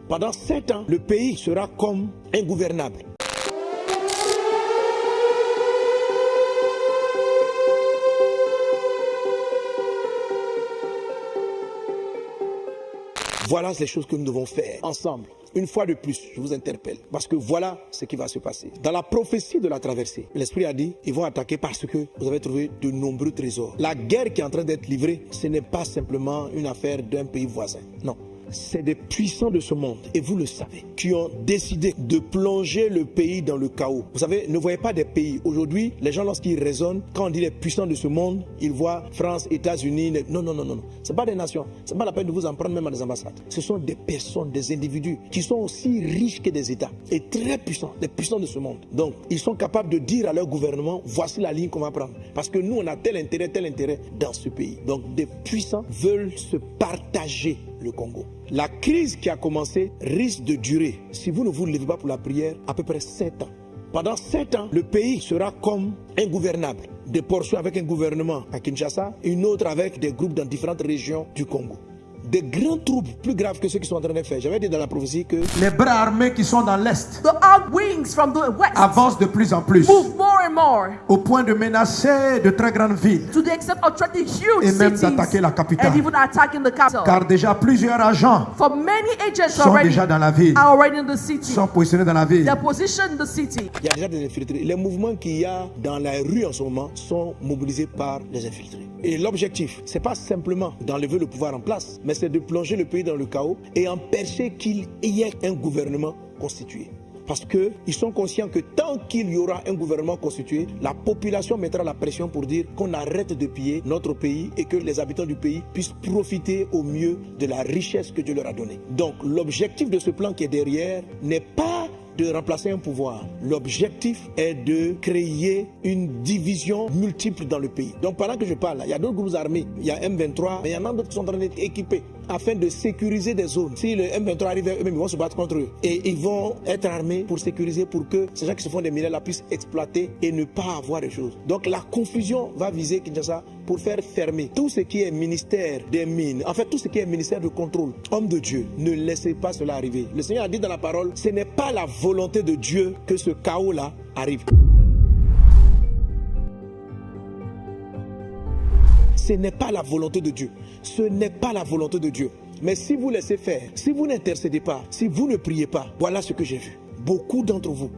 Pendant 7 ans, le pays sera comme ingouvernable. Voilà les choses que nous devons faire ensemble. Une fois de plus, je vous interpelle. Parce que voilà ce qui va se passer. Dans la prophétie de la traversée, l'Esprit a dit, ils vont attaquer parce que vous avez trouvé de nombreux trésors. La guerre qui est en train d'être livrée, ce n'est pas simplement une affaire d'un pays voisin. Non. C'est des puissants de ce monde, et vous le savez, qui ont décidé de plonger le pays dans le chaos. Vous savez, ne voyez pas des pays. Aujourd'hui, les gens, lorsqu'ils raisonnent, quand on dit les puissants de ce monde, ils voient France, États-Unis. Non, non, non, non. Ce n'est pas des nations. Ce n'est pas la peine de vous en prendre même à des ambassades. Ce sont des personnes, des individus qui sont aussi riches que des États et très puissants, des puissants de ce monde. Donc, ils sont capables de dire à leur gouvernement, voici la ligne qu'on va prendre. Parce que nous, on a tel intérêt dans ce pays. Donc, des puissants veulent se partager le Congo. La crise qui a commencé risque de durer, si vous ne vous levez pas pour la prière, à peu près 7 ans. Pendant 7 ans, le pays sera comme ingouvernable. Des portions avec un gouvernement à Kinshasa, une autre avec des groupes dans différentes régions du Congo. Des grands troubles plus graves que ceux qui sont en train de faire. J'avais dit dans la prophétie que les bras armés qui sont dans l'Est The armed wings from the west avancent de plus en plus, move more and more au point de menacer de très grandes villes to the extent of threatening huge et même cities d'attaquer la capitale. and even attacking the capital. Car déjà plusieurs agents For many agents sont already déjà dans la ville, are already in the city. sont positionnés dans la ville. They're positioned in the city. il y a déjà des infiltrés. Les mouvements qu'il y a dans la rue en ce moment sont mobilisés par les infiltrés. Et l'objectif, c'est pas simplement d'enlever le pouvoir en place, mais c'est de plonger le pays dans le chaos et empêcher qu'il y ait un gouvernement constitué. Parce qu'ils sont conscients que tant qu'il y aura un gouvernement constitué, la population mettra la pression pour dire qu'on arrête de piller notre pays et que les habitants du pays puissent profiter au mieux de la richesse que Dieu leur a donnée. Donc l'objectif de ce plan qui est derrière n'est pas de remplacer un pouvoir. L'objectif est de créer une division multiple dans le pays. Donc pendant que je parle, il y a d'autres groupes armés, il y a M23, mais il y en a d'autres qui sont en train d'être équipés afin de sécuriser des zones. Si le M23 arrive, eux-mêmes ils vont se battre contre eux. Et ils vont être armés pour sécuriser, pour que ces gens qui se font des minerais là puissent exploiter et ne pas avoir de choses. Donc la confusion va viser Kinshasa pour faire fermer tout ce qui est ministère des mines, en fait tout ce qui est ministère de contrôle. Homme de Dieu, ne laissez pas cela arriver. Le Seigneur a dit dans la parole, ce n'est pas la volonté de Dieu que ce chaos-là arrive. Ce n'est pas la volonté de Dieu. Ce n'est pas la volonté de Dieu. Mais si vous laissez faire, si vous n'intercédez pas, si vous ne priez pas, voilà ce que j'ai vu. Beaucoup d'entre vous,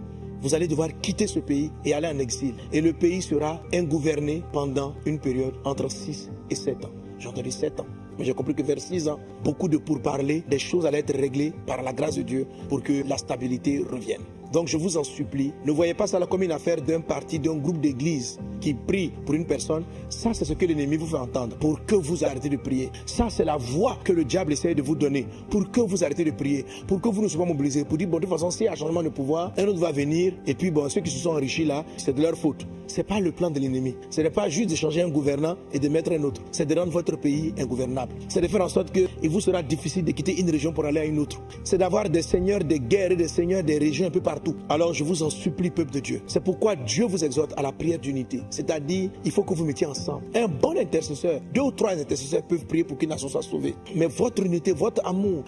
vous allez devoir quitter ce pays et aller en exil. Et le pays sera ingouverné pendant une période entre 6 et 7 ans. J'ai entendu 7 ans. Mais j'ai compris que vers 6 ans, beaucoup de pourparlers, des choses allaient être réglées par la grâce de Dieu pour que la stabilité revienne. Donc je vous en supplie, ne voyez pas ça comme une affaire d'un parti, d'un groupe d'église qui prie pour une personne. Ça, c'est ce que l'ennemi vous fait entendre pour que vous arrêtez de prier. Ça, c'est la voix que le diable essaie de vous donner pour que vous arrêtez de prier, pour que vous ne soyez pas mobilisés, pour dire, bon, de toute façon, s'il y a un changement de pouvoir, un autre va venir, et puis, bon, ceux qui se sont enrichis là, c'est de leur faute. Ce n'est pas le plan de l'ennemi. Ce n'est pas juste de changer un gouvernant et de mettre un autre. C'est de rendre votre pays ingouvernable. C'est de faire en sorte qu'il vous sera difficile de quitter une région pour aller à une autre. C'est d'avoir des seigneurs des guerres et des seigneurs des régions un peu partout. Alors je vous en supplie, peuple de Dieu. C'est pourquoi Dieu vous exhorte à la prière d'unité. C'est-à-dire, il faut que vous mettiez ensemble. Un bon intercesseur, 2 ou 3 intercesseurs peuvent prier pour qu'une nation soit sauvée. Mais votre unité, votre amour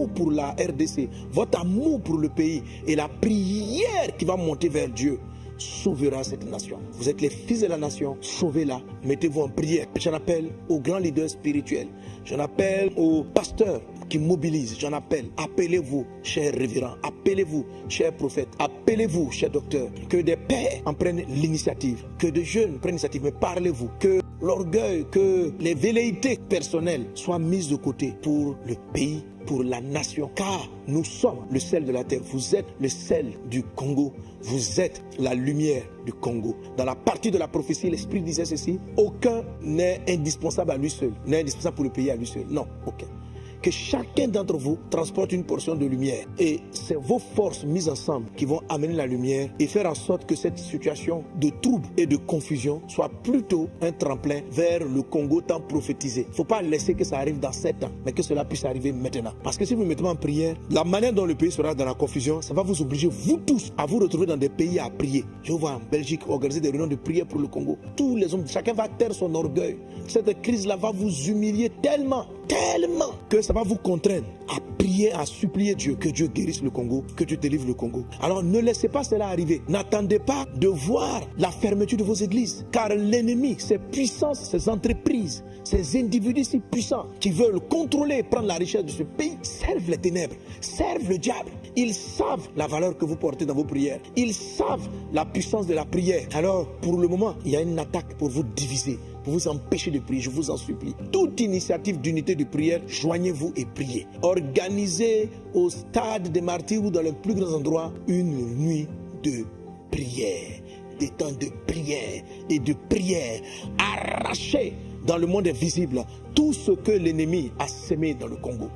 pour la RDC, votre amour pour le pays et la prière qui va monter vers Dieu sauvera cette nation. Vous êtes les fils de la nation, sauvez-la, mettez-vous en prière. J'en appelle aux grands leaders spirituels, j'en appelle aux pasteurs qui mobilisent, j'en appelle, appelez-vous, chers révérends, appelez-vous, chers prophètes, appelez-vous, chers docteurs, que des pères en prennent l'initiative, que des jeunes prennent l'initiative, mais parlez-vous, que l'orgueil, que les velléités personnelles soient mises de côté pour le pays, pour la nation, car nous sommes le sel de la terre. Vous êtes le sel du Congo, vous êtes la lumière du Congo. Dans la partie de la prophétie, l'Esprit disait ceci, aucun n'est indispensable à lui seul, n'est indispensable pour le pays à lui seul, non, aucun. Que chacun d'entre vous transporte une portion de lumière. Et c'est vos forces mises ensemble qui vont amener la lumière et faire en sorte que cette situation de trouble et de confusion soit plutôt un tremplin vers le Congo tant prophétisé. Il ne faut pas laisser que ça arrive dans 7 ans, mais que cela puisse arriver maintenant. Parce que si vous mettez en prière, la manière dont le pays sera dans la confusion, ça va vous obliger, vous tous, à vous retrouver dans des pays à prier. Je vois en Belgique organiser des réunions de prière pour le Congo. Tous les hommes, chacun va taire son orgueil. Cette crise-là va vous humilier tellement tellement que ça va vous contraindre à prier, à supplier Dieu, que Dieu guérisse le Congo, que Dieu délivre le Congo. Alors ne laissez pas cela arriver. N'attendez pas de voir la fermeture de vos églises, car l'ennemi, ces puissances, ces entreprises, ces individus si puissants qui veulent contrôler et prendre la richesse de ce pays, servent les ténèbres, servent le diable. Ils savent la valeur que vous portez dans vos prières. Ils savent la puissance de la prière. Alors, pour le moment, il y a une attaque pour vous diviser, pour vous empêcher de prier. Je vous en supplie. Toute initiative d'unité de prière, joignez-vous et priez. Organisez au stade des martyrs ou dans les plus grands endroits une nuit de prière. Des temps de prière et de prière. Arrachez dans le monde invisible tout ce que l'ennemi a sémé dans le Congo.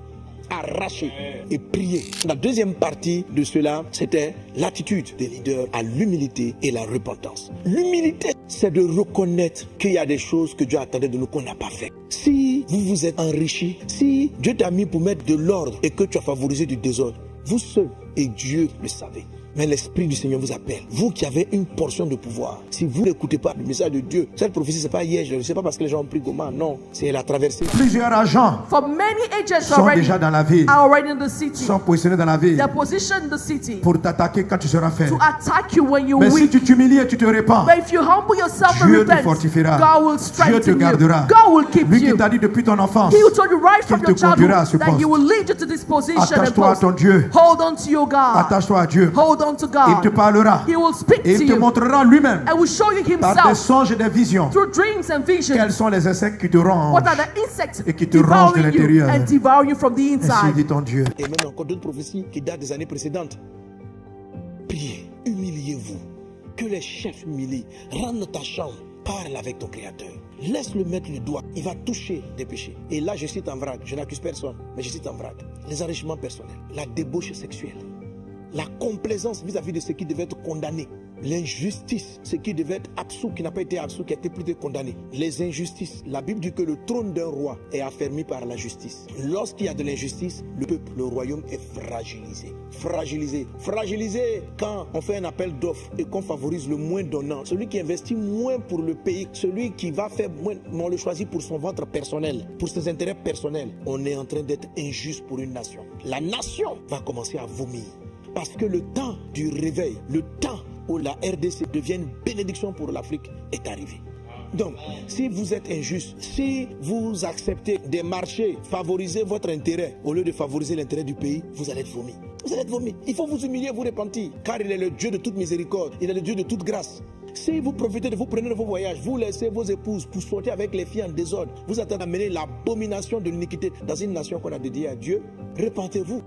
Arracher et prier. La deuxième partie de cela, c'était l'attitude des leaders à l'humilité et la repentance. L'humilité, c'est de reconnaître qu'il y a des choses que Dieu attendait de nous qu'on n'a pas fait. Si vous vous êtes enrichi, si Dieu t'a mis pour mettre de l'ordre et que tu as favorisé du désordre, vous seul et Dieu le savez. Mais l'Esprit du Seigneur vous appelle. Vous qui avez une portion de pouvoir, si vous n'écoutez pas le message de Dieu, cette prophétie, ce n'est pas hier, je ne sais pas parce que les gens ont pris comment, non, c'est la traversée. Plusieurs agents For many agents sont déjà dans la ville, are already in the city. sont positionnés dans la ville They're positioned in the city pour t'attaquer quand tu seras faible. to attack you when you're Mais si weak. tu t'humilies et tu te répands, But if you humble yourself and Dieu te repent, fortifiera. God will Dieu te strengthen you. gardera. God will keep Lui qui you. t'a dit depuis ton enfance, He who told you right from qu'il your te conduira à ce childhood that poste. He will lead you to this position and Attache-toi à post. ton Dieu. Hold on to your God. Attache-toi à Dieu. Hold on to Il God. te parlera. He will speak Et to il te you montrera lui-même and will show you par des Himself songes et des visions through dreams and quels visions. sont les insectes qui te rongent. What are the insects Et qui te rongent de devouring you l'intérieur. and devouring you from the Ainsi inside? dit ton Dieu. Et même encore d'autres prophéties qui datent des années précédentes. Priez, humiliez-vous. Que les chefs humilient. Rentre dans ta chambre. Parle avec ton Créateur. Laisse-le mettre le doigt. Il va toucher des péchés. Et là, je cite en vrac. Je n'accuse personne, mais je cite en vrac. Les enrichements personnels, la débauche sexuelle, la complaisance vis-à-vis de ce qui devait être condamné, l'injustice, ce qui devait être absous, qui n'a pas été absous, qui a été plutôt condamné, les injustices. La Bible dit que le trône d'un roi est affermi par la justice. Lorsqu'il y a de l'injustice, le peuple, le royaume est fragilisé. Fragilisé. Fragilisé quand on fait un appel d'offres et qu'on favorise le moins donnant. Celui qui investit moins pour le pays, celui qui va faire moins, on le choisit pour son ventre personnel, pour ses intérêts personnels. On est en train d'être injuste pour une nation. La nation va commencer à vomir. Parce que le temps du réveil, le temps où la RDC devient une bénédiction pour l'Afrique est arrivé. Donc, si vous êtes injuste, si vous acceptez des marchés, favoriser votre intérêt au lieu de favoriser l'intérêt du pays, vous allez être vomi. Vous allez être vomi. Il faut vous humilier, vous repentir, car il est le Dieu de toute miséricorde, il est le Dieu de toute grâce. Si vous profitez de vous prenez de vos voyages, vous laissez vos épouses pour sortir avec les filles en désordre, vous êtes en train d'amener l'abomination de l'iniquité dans une nation qu'on a dédiée à Dieu. Repentez-vous.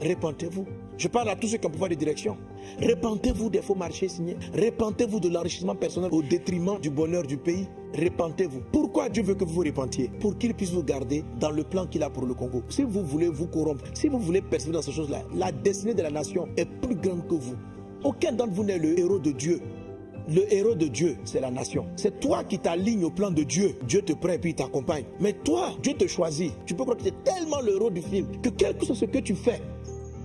Repentez-vous. Je parle à tous ceux qui ont pouvoir de direction. Repentez-vous des faux marchés signés. Repentez-vous de l'enrichissement personnel au détriment du bonheur du pays. Repentez-vous. Pourquoi Dieu veut que vous vous repentiez? Pour qu'il puisse vous garder dans le plan qu'il a pour le Congo. Si vous voulez vous corrompre, si vous voulez persévérer dans ces choses-là, la destinée de la nation est plus grande que vous. Aucun d'entre vous n'est le héros de Dieu. Le héros de Dieu, c'est la nation. C'est toi qui t'alignes au plan de Dieu. Dieu te prend et puis il t'accompagne. Mais toi, Dieu te choisit. Tu peux croire que tu es tellement le héros du film que quel que soit ce que tu fais,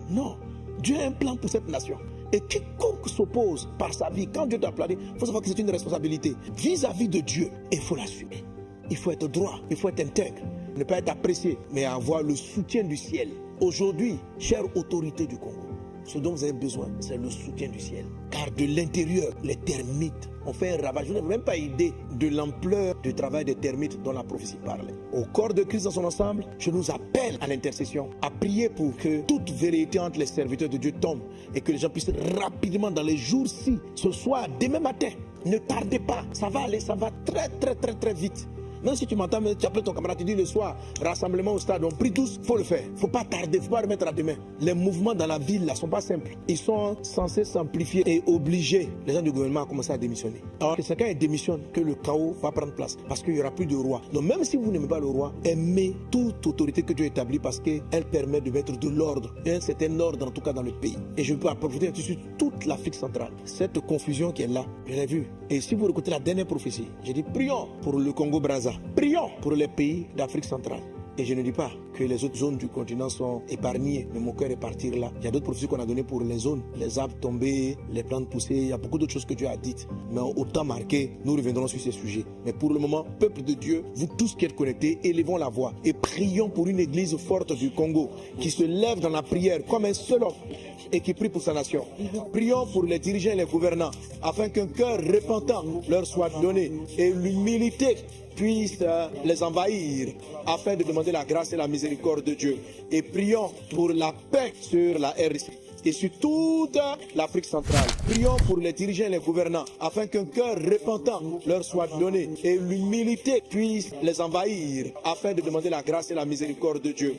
non, Dieu a un plan pour cette nation. Et quiconque s'oppose par sa vie, quand Dieu t'a appelé, il faut savoir que c'est une responsabilité vis-à-vis de Dieu. Et il faut l'assumer. Il faut être droit, il faut être intègre. Ne pas être apprécié, mais avoir le soutien du ciel. Aujourd'hui, chère autorité du Congo, ce dont vous avez besoin, c'est le soutien du ciel. Car de l'intérieur, les termites ont fait un ravage. Vous n'avez même pas idée de l'ampleur du travail des termites dont la prophétie parlait. Au corps de Christ dans son ensemble, je nous appelle à l'intercession, à prier pour que toute vérité entre les serviteurs de Dieu tombe et que les gens puissent rapidement dans les jours-ci, ce soir, demain matin, ne tardez pas, ça va aller, ça va très vite. Même si tu m'entends, tu appelles ton camarade, tu dis le soir, rassemblement au stade, on prie tous, il faut le faire. Il ne faut pas tarder, il ne faut pas remettre à demain. Les mouvements dans la ville, là, ne sont pas simples. Ils sont censés s'amplifier et obliger les gens du gouvernement à commencer à démissionner. Alors que chacun démissionne, que le chaos va prendre place, parce qu'il n'y aura plus de roi. Donc même si vous n'aimez pas le roi, aimez toute autorité que Dieu a établie, parce qu'elle permet de mettre de l'ordre, et un certain ordre en tout cas dans le pays. Et je peux apporter sur toute l'Afrique centrale. Cette confusion qui est là, je l'ai vue. Et si vous écoutez la dernière prophétie, j'ai dit prions pour le Congo-Brazza. Prions pour les pays d'Afrique centrale. Et je ne dis pas que les autres zones du continent sont épargnées, mais mon cœur est parti là. Il y a d'autres prophéties qu'on a données pour les zones, les arbres tombés, les plantes poussées, il y a beaucoup d'autres choses que Dieu a dites. Mais au temps marqué, nous reviendrons sur ces sujets. Mais pour le moment, peuple de Dieu, vous tous qui êtes connectés, élevons la voix et prions pour une église forte du Congo qui se lève dans la prière comme un seul homme et qui prie pour sa nation. Prions pour les dirigeants et les gouvernants afin qu'un cœur repentant leur soit donné et l'humilité puisse les envahir afin de demander la grâce et la miséricorde de Dieu. Et prions pour la paix sur la RDC et sur toute l'Afrique centrale. Prions pour les dirigeants et les gouvernants afin qu'un cœur repentant leur soit donné et l'humilité puisse les envahir afin de demander la grâce et la miséricorde de Dieu.